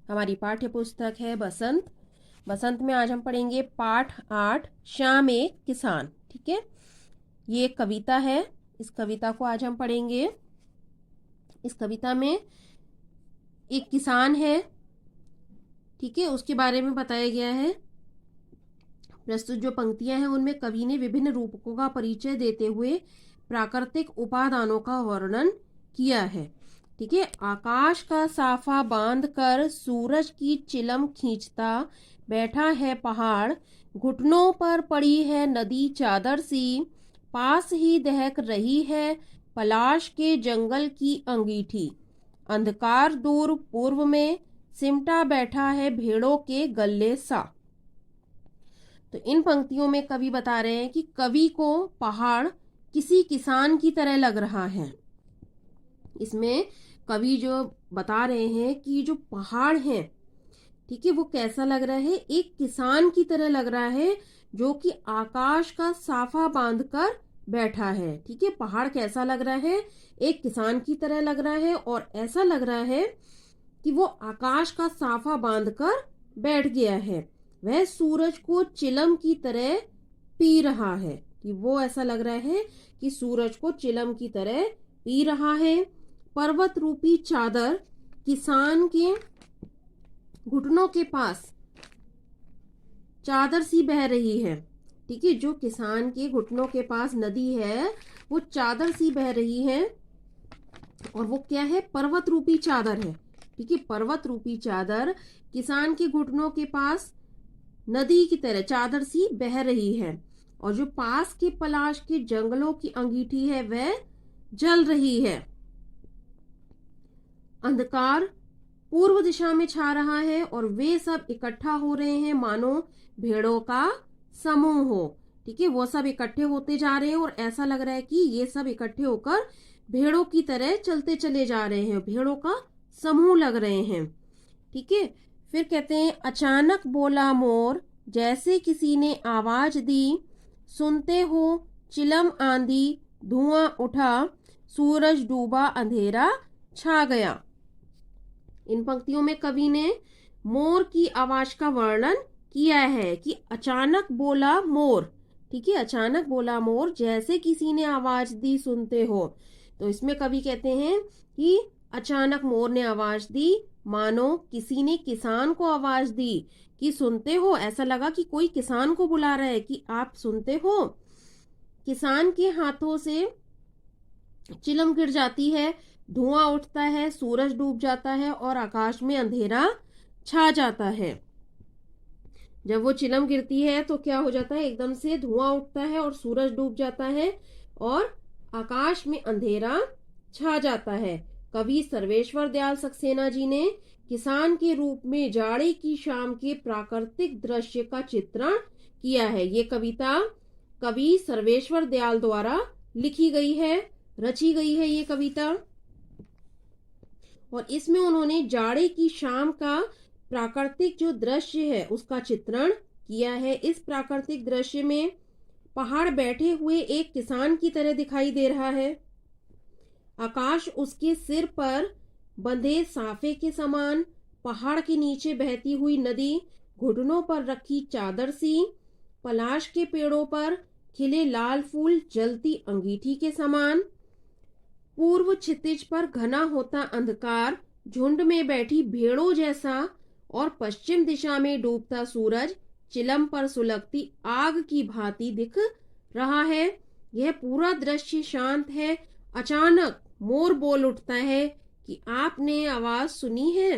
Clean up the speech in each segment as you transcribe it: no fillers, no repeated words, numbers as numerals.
हमारी पाठ्य पुस्तक है बसंत। बसंत में आज हम पढ़ेंगे पाठ 8 शाम एक किसान। ठीक है, ये एक कविता है। इस कविता को आज हम पढ़ेंगे। इस कविता में एक किसान है, ठीक है, उसके बारे में बताया गया है। प्रस्तुत जो पंक्तियां हैं उनमें कवि ने विभिन्न रूपकों का परिचय देते हुए प्राकृतिक उपादानों का वर्णन किया है। ठीक है, आकाश का साफा बांध कर सूरज की चिलम खींचता बैठा है पहाड़, घुटनों पर पड़ी है नदी चादर सी, पास ही दहक रही है पलाश के जंगल की अंगीठी, अंधकार दूर पूर्व में सिमटा बैठा है भेड़ों के गल्ले सा। तो इन पंक्तियों में कवि बता रहे हैं कि कवि को पहाड़ किसी किसान की तरह लग रहा है। इसमें कवि जो बता रहे हैं कि जो पहाड़ है, ठीक है, वो कैसा लग रहा है, एक किसान की तरह लग रहा है जो कि आकाश का साफा बांधकर बैठा है। ठीक है, पहाड़ कैसा लग रहा है, एक किसान की तरह लग रहा है और ऐसा लग रहा है कि वो आकाश का साफा बांधकर बैठ गया है। वह सूरज को चिलम की तरह पी रहा है, कि वो ऐसा लग रहा है कि सूरज को चिलम की तरह पी रहा है। पर्वत रूपी चादर किसान के घुटनों के पास चादर सी बह रही है। ठीक है, जो किसान के घुटनों के पास नदी है वो चादर सी बह रही है और वो क्या है, पर्वत रूपी चादर है। ठीक है, पर्वत रूपी चादर किसान के घुटनों के पास नदी की तरह चादर सी बह रही है और जो पास के पलाश के जंगलों की अंगीठी है वह जल रही है। अंधकार पूर्व दिशा में छा रहा है और वे सब इकट्ठा हो रहे हैं मानो भेड़ों का समूह हो। ठीक है, वो सब इकट्ठे होते जा रहे हैं और ऐसा लग रहा है कि ये सब इकट्ठे होकर भेड़ों की तरह चलते चले जा रहे हैं, भेड़ों का समूह लग रहे हैं। ठीक है, फिर कहते हैं अचानक बोला मोर जैसे किसी ने आवाज दी, सुनते हो चिलम आंधी धुआं उठा, सूरज डूबा अंधेरा छा गया। इन पंक्तियों में कवि ने मोर की आवाज का वर्णन किया है कि अचानक बोला मोर। ठीक है, अचानक बोला मोर जैसे किसी ने आवाज दी, सुनते हो। तो इसमें कवि कहते हैं कि अचानक मोर ने आवाज दी, मानो किसी ने किसान को आवाज दी कि सुनते हो। ऐसा लगा कि कोई किसान को बुला रहा है कि आप सुनते हो। किसान के हाथों से चिलम गिर जाती है, धुआं उठता है, सूरज डूब जाता है और आकाश में अंधेरा छा जाता है। जब वो चिलम गिरती है तो क्या हो जाता है, एकदम से धुआं उठता है और सूरज डूब जाता है और आकाश में अंधेरा छा जाता है। कवि सर्वेश्वर दयाल सक्सेना जी ने किसान के रूप में जाड़े की शाम के प्राकृतिक दृश्य का चित्रण किया है। ये कविता कवि सर्वेश्वर दयाल द्वारा लिखी गई है, रची गई है ये कविता। और इसमें उन्होंने जाड़े की शाम का प्राकृतिक जो दृश्य है उसका चित्रण किया है। इस प्राकृतिक दृश्य में पहाड़ बैठे हुए एक किसान की तरह दिखाई दे रहा है। आकाश उसके सिर पर बंधे साफे के समान, पहाड़ के नीचे बहती हुई नदी घुटनों पर रखी चादर सी, पलाश के पेड़ों पर खिले लाल फूल जलती अंगीठी के समान, पूर्व क्षितिज पर घना होता अंधकार झुंड में बैठी भेड़ों जैसा और पश्चिम दिशा में डूबता सूरज चिलम पर सुलगती आग की भांति दिख रहा है। यह पूरा दृश्य शांत है। अचानक मोर बोल उठता है कि आपने आवाज सुनी है,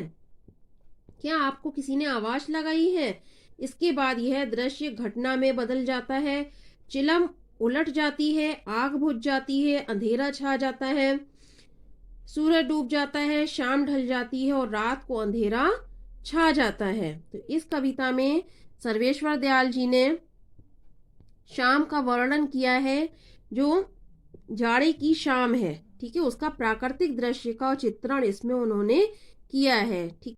क्या आपको किसी ने आवाज लगाई है। इसके बाद यह दृश्य घटना में बदल जाता है। चिलम उलट जाती है, आग बुझ जाती है, अंधेरा छा जाता है, सूरज डूब जाता है, शाम ढल जाती है और रात को अंधेरा छा जाता है। तो इस कविता में सर्वेश्वर दयाल जी ने शाम का वर्णन किया है, जो जाड़े की शाम है। ठीक है, उसका प्राकृतिक दृश्य का चित्रण इसमें उन्होंने किया है। ठीक।